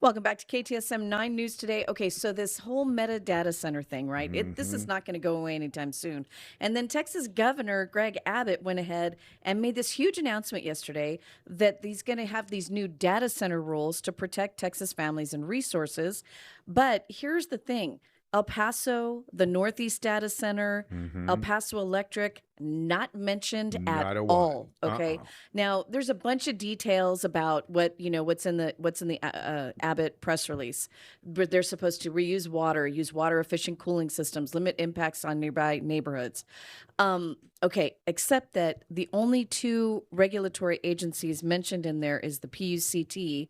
Welcome back to KTSM 9 News Today. Okay, so this whole Meta data center thing, right? This is not going to go away anytime soon. And then Texas Governor Greg Abbott went ahead and made this huge announcement yesterday that he's going to have these new data center rules to protect Texas families and resources. But here's the thing. El Paso, the Northeast Data Center, El Paso Electric, not mentioned at Not a one. all. Okay. Now there's a bunch of details about what's in the Abbott press release. But they're supposed to reuse water, use water efficient cooling systems, limit impacts on nearby neighborhoods. Okay, except that the only two regulatory agencies mentioned in there is the PUCT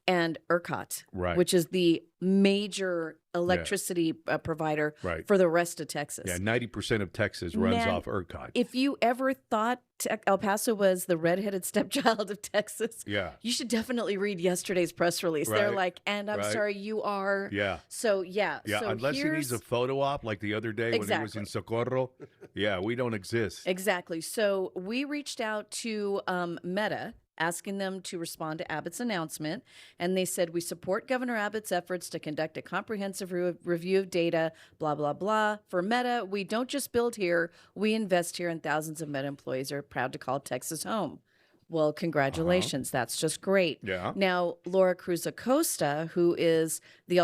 and ERCOT, Right. which is the major electricity provider for the rest of Texas. Yeah, 90% of Texas runs off ERCOT. If you ever thought El Paso was the redheaded stepchild of Texas, you should definitely read yesterday's press release. They're like, and I'm sorry, you are. Yeah. So, yeah. Yeah, so unless he needs a photo op like the other day when he was in Socorro. Yeah, we don't exist. Exactly. So we reached out to Meta, asking them to respond to Abbott's announcement. And they said, we support Governor Abbott's efforts to conduct a comprehensive review of data, blah, blah, blah. For Meta, we don't just build here, we invest here, and thousands of Meta employees are proud to call Texas home. Well, congratulations. That's just great. Yeah. Now, Laura Cruz Acosta, who is the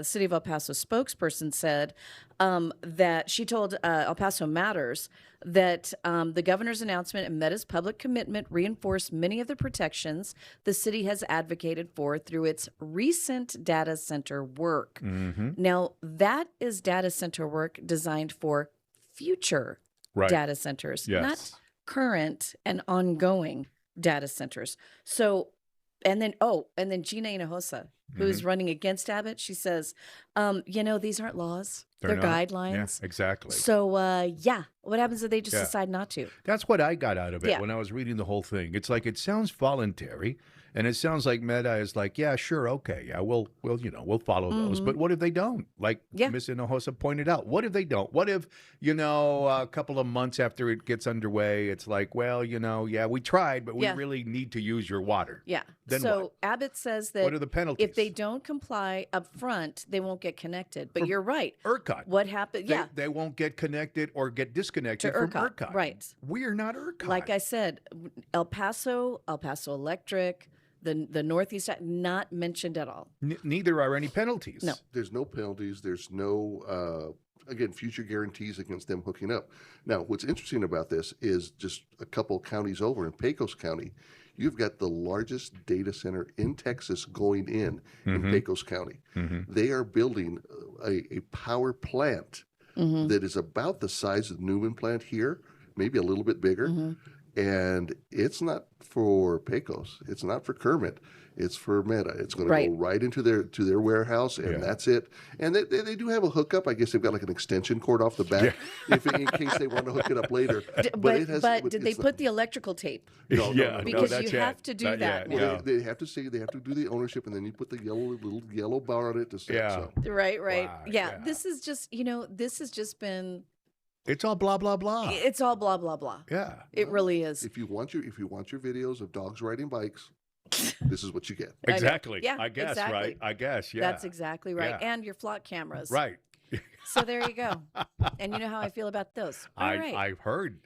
City of El Paso spokesperson, said that she told El Paso Matters that the governor's announcement and Meta's public commitment reinforce many of the protections the city has advocated for through its recent data center work. Now, that is data center work designed for future data centers, not current and ongoing data centers. So, and then Gina Hinojosa, who's running against Abbott, she says, these aren't laws. They're guidelines. Yeah, exactly. So, what happens if they just decide not to? That's what I got out of it when I was reading the whole thing. It's like, it sounds voluntary, and it sounds like Meta is like, yeah, sure, okay, yeah, we'll follow those. But what if they don't? Like Ms. Hinojosa pointed out, what if they don't? What if, a couple of months after it gets underway, it's like, well, we tried, but we really need to use your water. Yeah. Then so what? Abbott says that What are the penalties? if they don't comply up front, they won't get connected. But you're right. ERCOT. What happened? They won't get connected or get disconnected from ERCOT. Right. We are not ERCOT. Like I said, El Paso Electric, the Northeast, not mentioned at all. Neither are any penalties. No. There's no penalties. There's no, again, future guarantees against them hooking up. Now, what's interesting about this is just a couple counties over in Pecos County, you've got the largest data center in Texas going in Pecos County. They are building a power plant that is about the size of the Newman plant here, maybe a little bit bigger. And it's not for Pecos. It's not for Kermit. It's for Meta. It's going to go right into their warehouse, and that's it. And they do have a hookup. I guess they've got like an extension cord off the back, in case they want to hook it up later. But did they put the electrical tape? No, because you have to do that. Well, they have to do the ownership, and then you put the little yellow bar on it to say so. Right. Wow, Yeah. This is just this has just been. It's all blah blah blah. It's all blah blah blah. Yeah, it really is. If you want your videos of dogs riding bikes, this is what you get. Exactly. Yeah, I guess exactly. right. I guess That's exactly right. Yeah. And your flock cameras. Right. So there you go. And you know how I feel about those. All right. I've heard.